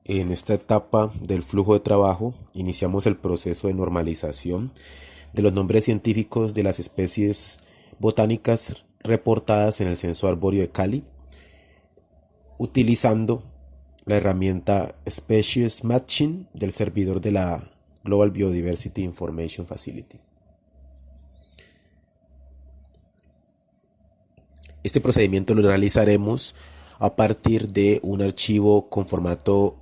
En esta etapa del flujo de trabajo iniciamos el proceso de normalización de los nombres científicos de las especies botánicas reportadas en el Censo Arbóreo de Cali, utilizando la herramienta Species Matching del servidor de la Global Biodiversity Information Facility. Este procedimiento lo realizaremos a partir de un archivo con formato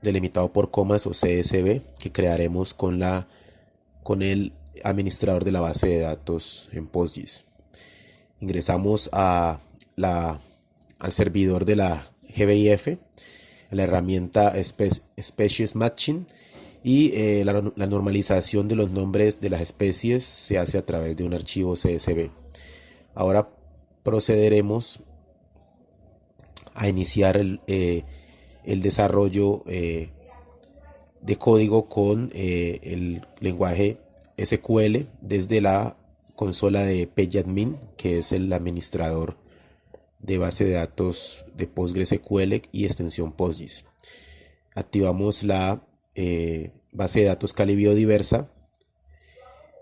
delimitado por comas o CSV que crearemos con el administrador de la base de datos en PostGIS. Ingresamos al servidor de la GBIF, la herramienta Species Matching, y la normalización de los nombres de las especies se hace a través de un archivo CSV. Ahora procederemos a iniciar el desarrollo de código con el lenguaje SQL desde la consola de PageAdmin, que es el administrador de base de datos de PostgreSQL y extensión PostGIS. Activamos la base de datos Cali Biodiversa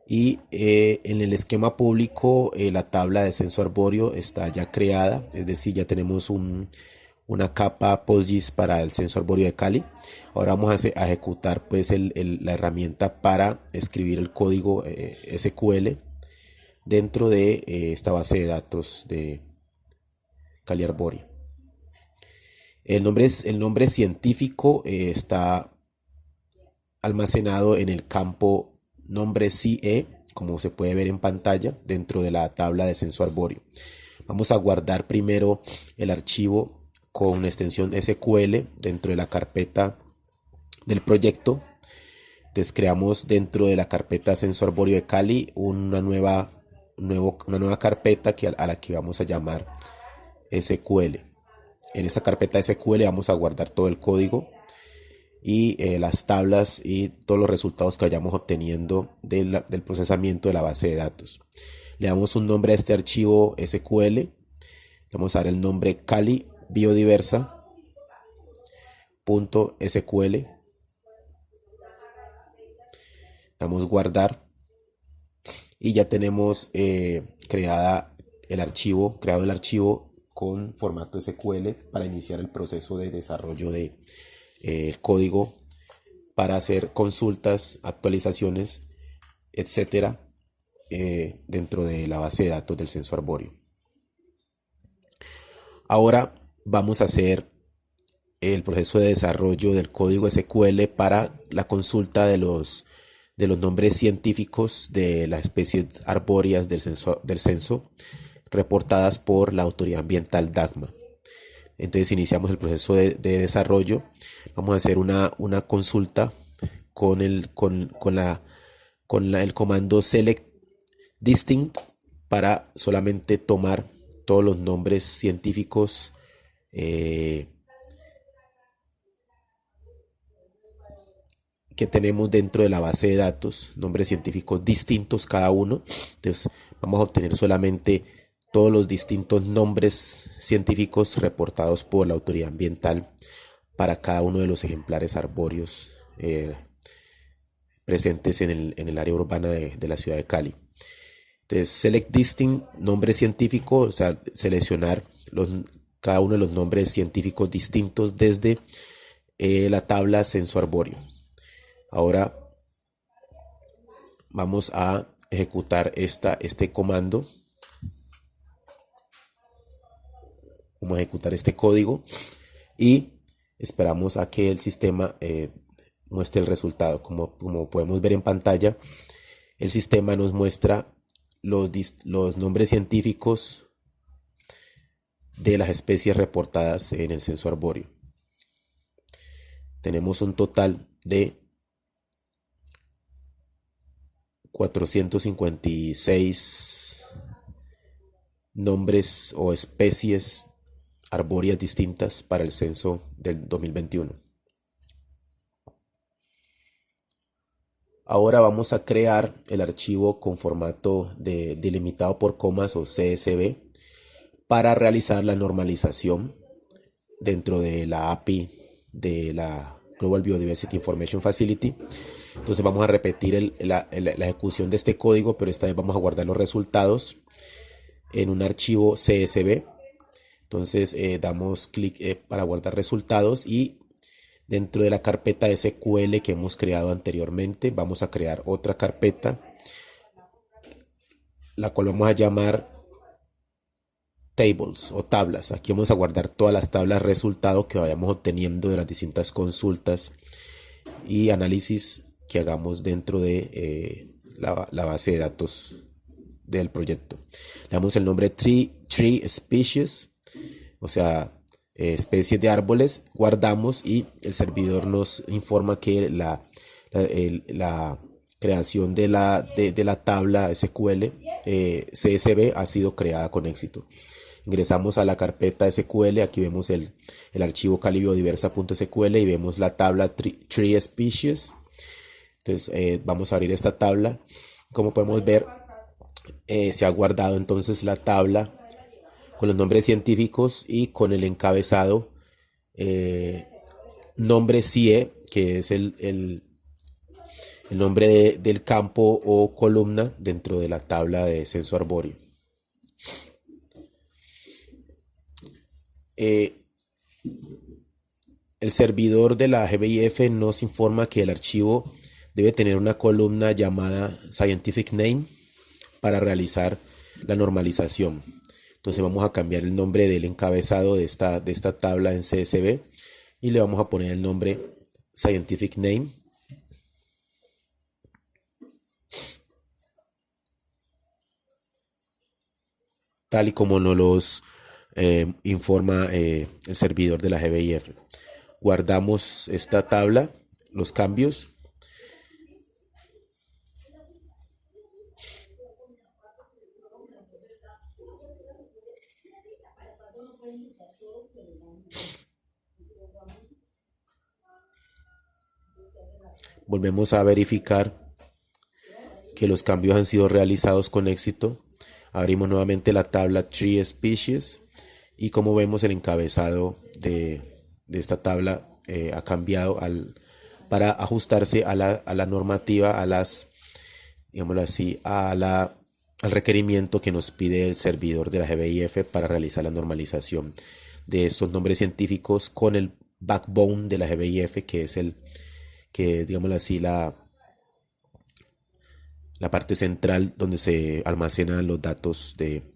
y en el esquema público la tabla de censo arbóreo está ya creada, es decir, ya tenemos una capa PostGIS para el censo arbóreo de Cali. Ahora vamos a ejecutar pues la herramienta para escribir el código SQL dentro de esta base de datos de Cali Arbóreo. El nombre científico está almacenado en el campo nombre CE, como se puede ver en pantalla, dentro de la tabla de censo arbóreo. Vamos a guardar primero el archivo con extensión SQL dentro de la carpeta del proyecto. Entonces creamos dentro de la carpeta censo arbóreo de Cali una nueva carpeta a la que vamos a llamar SQL. En esta carpeta SQL vamos a guardar todo el código y las tablas y todos los resultados que vayamos obteniendo del procesamiento de la base de datos. Le damos un nombre a este archivo SQL, le vamos a dar el nombre Cali Biodiversa.sql, damos guardar y ya tenemos creado el archivo con formato SQL para iniciar el proceso de desarrollo de código para hacer consultas, actualizaciones, etcétera, dentro de la base de datos del censo arbóreo. Ahora vamos a hacer el proceso de desarrollo del código SQL para la consulta de los nombres científicos de las especies arbóreas del censo reportadas por la autoridad ambiental DACMA. Entonces iniciamos el proceso de desarrollo. Vamos a hacer una consulta con el comando select distinct para solamente tomar todos los nombres científicos que tenemos dentro de la base de datos, nombres científicos distintos cada uno. Entonces vamos a obtener solamente todos los distintos nombres científicos reportados por la autoridad ambiental para cada uno de los ejemplares arbóreos presentes en el área urbana de la ciudad de Cali. Entonces, select distinct, nombre científico, o sea, seleccionar cada uno de los nombres científicos distintos desde la tabla censo arbóreo. Ahora vamos a ejecutar este comando. Vamos a ejecutar este código y esperamos a que el sistema muestre el resultado. Como podemos ver en pantalla, el sistema nos muestra los nombres científicos de las especies reportadas en el censo arbóreo. Tenemos un total de 456 nombres o especies arbóreas distintas para el censo del 2021. Ahora vamos a crear el archivo con formato delimitado por comas o CSV para realizar la normalización dentro de la API de la Global Biodiversity Information Facility. Entonces vamos a repetir la ejecución de este código, pero esta vez vamos a guardar los resultados en un archivo CSV. Entonces damos clic para guardar resultados y dentro de la carpeta SQL que hemos creado anteriormente vamos a crear otra carpeta, la cual vamos a llamar tables o tablas. Aquí vamos a guardar todas las tablas resultado que vayamos obteniendo de las distintas consultas y análisis que hagamos dentro de la base de datos del proyecto. Le damos el nombre tree species, o sea, especies de árboles, guardamos y el servidor nos informa que la creación de la tabla SQL CSV ha sido creada con éxito. Ingresamos a la carpeta SQL, aquí vemos el archivo calibiodiversa.sql y vemos la tabla tree species. Entonces vamos a abrir esta tabla. Como podemos ver, se ha guardado entonces la tabla con los nombres científicos y con el encabezado nombre CIE, que es el nombre del campo o columna dentro de la tabla de censo arbóreo. El servidor de la GBIF nos informa que el archivo debe tener una columna llamada Scientific Name para realizar la normalización. Entonces vamos a cambiar el nombre del encabezado de esta tabla en CSV y le vamos a poner el nombre Scientific Name. Tal y como nos los informa el servidor de la GBIF. Guardamos esta tabla, los cambios. Volvemos a verificar que los cambios han sido realizados con éxito. Abrimos nuevamente la tabla Tree Species y como vemos el encabezado de esta tabla ha cambiado para ajustarse a la normativa, digámoslo así, al requerimiento que nos pide el servidor de la GBIF para realizar la normalización de estos nombres científicos con el backbone de la GBIF, que es digámoslo así, la parte central donde se almacenan los datos de